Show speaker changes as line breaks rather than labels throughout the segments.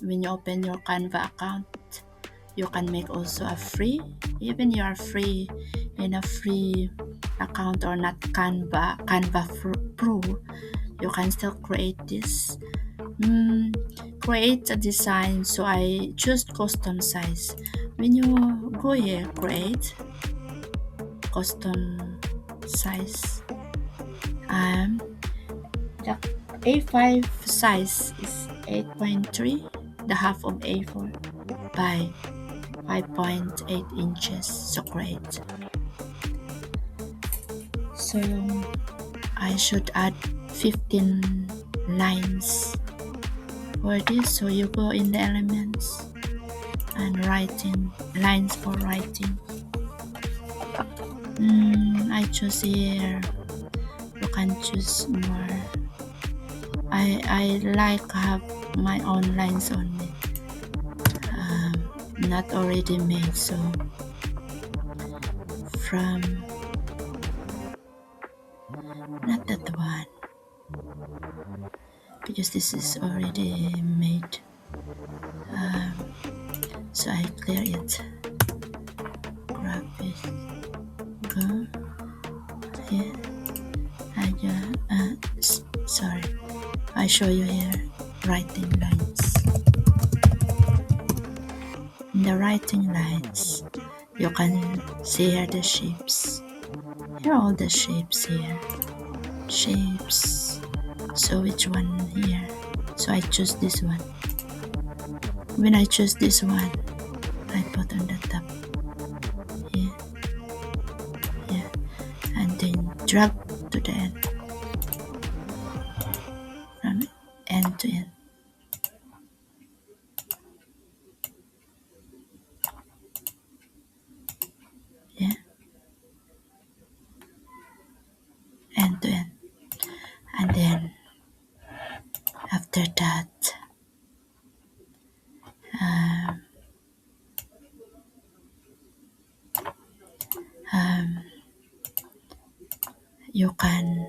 when you open your Canva account, you can make also a free, even you are free in a free account or not Canva Pro, you can still create this. Create a design. So I choose custom size. When you go here, create custom size. The A5 size is 8.3, the half of A4 by 5.8 inches. So great. So I should add 15 lines for this. So you go in the elements and writing lines for writing. I choose here. You can choose more. I like have my own lines only, not already made. So from not that one, because this is already made. So I clear it. Grab it. Go here. Sorry. I show you here writing lines. In the writing lines, you can see here the shapes. Here are all the shapes here. Shapes. So which one here? So I choose this one. When I choose this one, I put on the top. Here. Here. And then drag to the end. From end to end. Yeah. End to end. And then after that, you can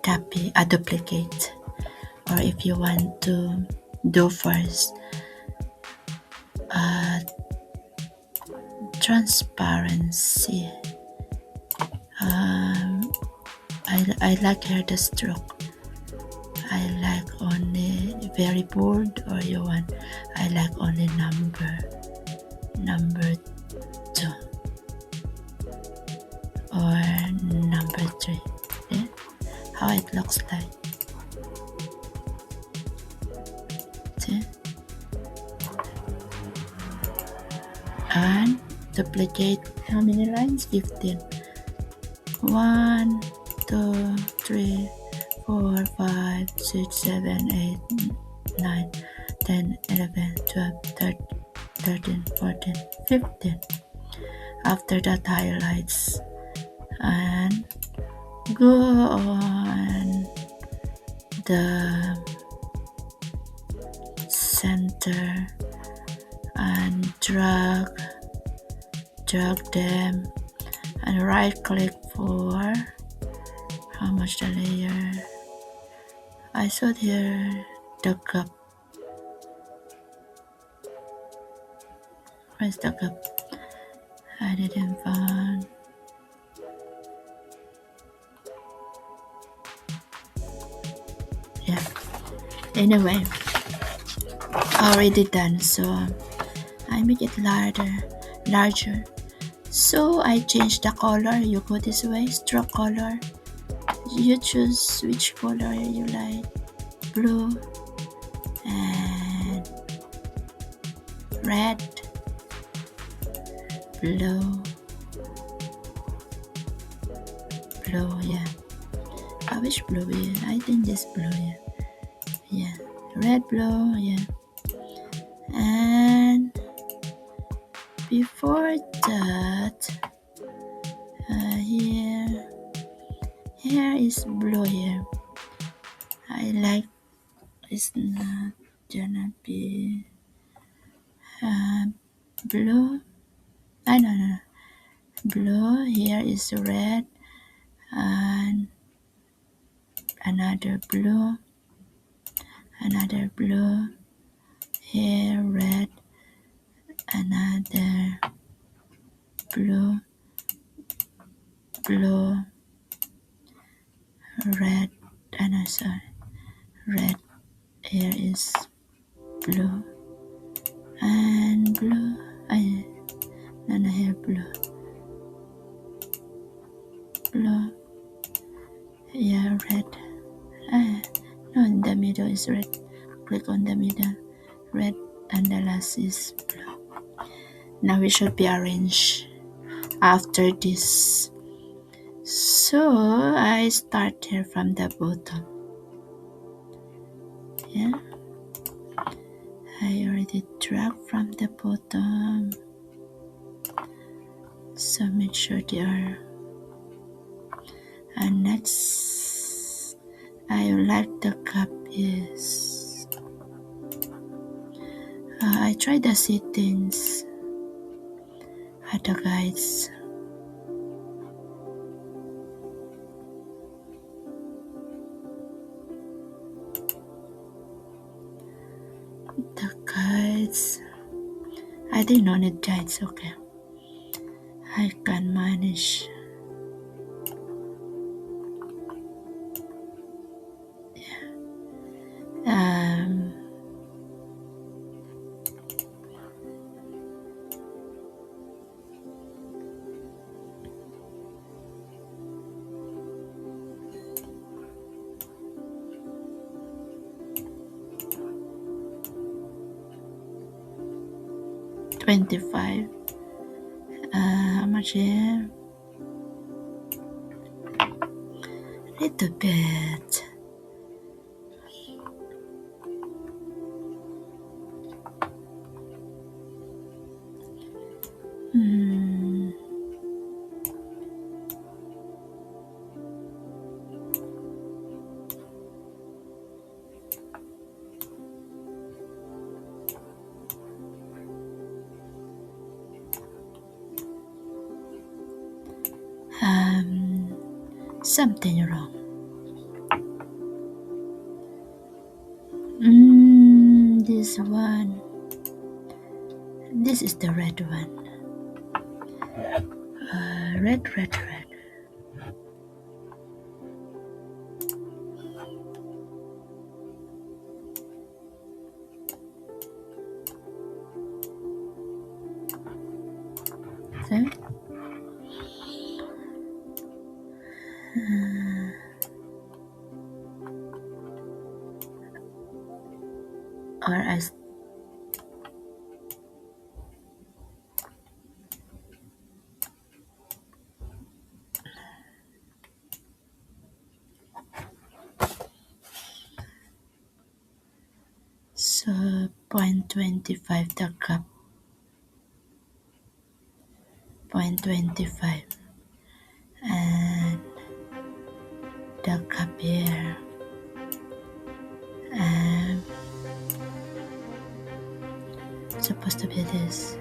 copy a duplicate, or if you want to do first transparency. I like here the stroke. I like only very bold, or you want I like only number 2 or number 3. Yeah? How it looks like. See? And duplicate how many lines? 15. 1, 2, 3, 4, 5, 6, 7, 8, 9, 10, 11, 12, 13, 14, 15. After that, highlights and go on the center and drag them and right click for how much the layer. I saw here the cup. Where's the cup? I didn't find. Yeah. Anyway, already done. So I make it larger. So I change the color. You go this way, stroke color. You choose which color you like. Blue and red. Blue, yeah. Which blue? Yeah, I think this blue. Yeah, red, blue. Yeah, and before that, here is blue. Here, I like. It's not gonna be blue. No. Blue. Here is red and another blue. here red, another blue, blue, red, and sorry, red. Here is blue and blue. And here blue, blue. Here red. No, in the middle is red. Click on the middle, red, and the last is blue. Now we should be arranged after this. So I start here from the bottom. Yeah, I already drag from the bottom. So make sure they are. And next, I like the cup is. I try the settings at the guides. The guides. I didn't know need guides. Okay, I can manage. Um, 25. How much here? Little bit. Hmm. Something wrong. This one. This is the red one. Red, red, red. So, or I so 0.25 the cup. 0.25 and the cup here and supposed to be this.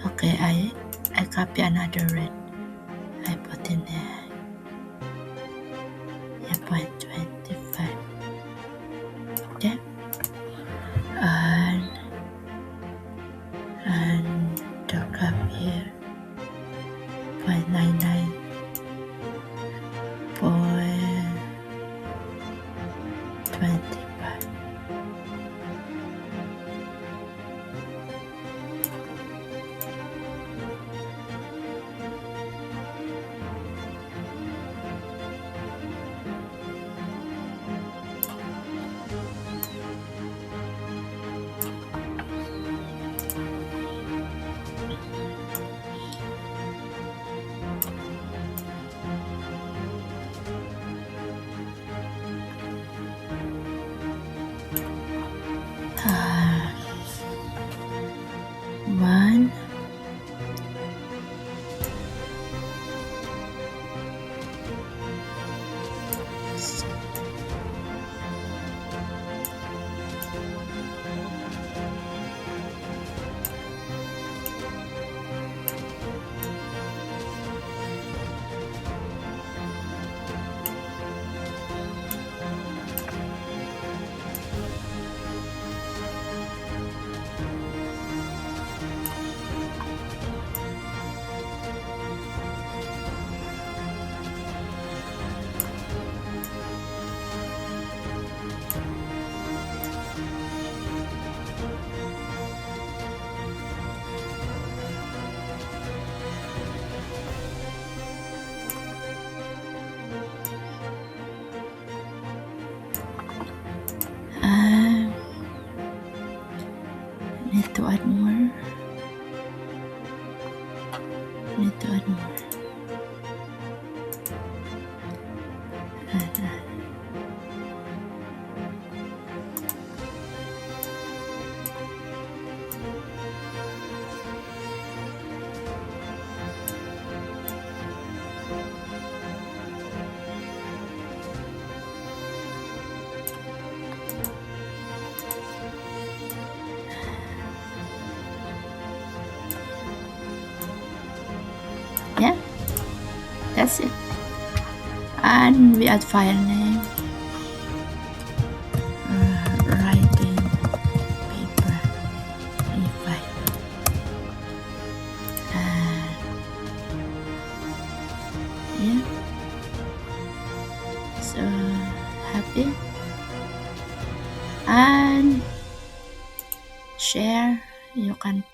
Okay, I copy another red. I put in there. Yeah, 0.25. Okay. And the cup here 0.99 0.25. Yeah, that's it. And we add file name, writing paper e5, and yeah, so happy. And share, you can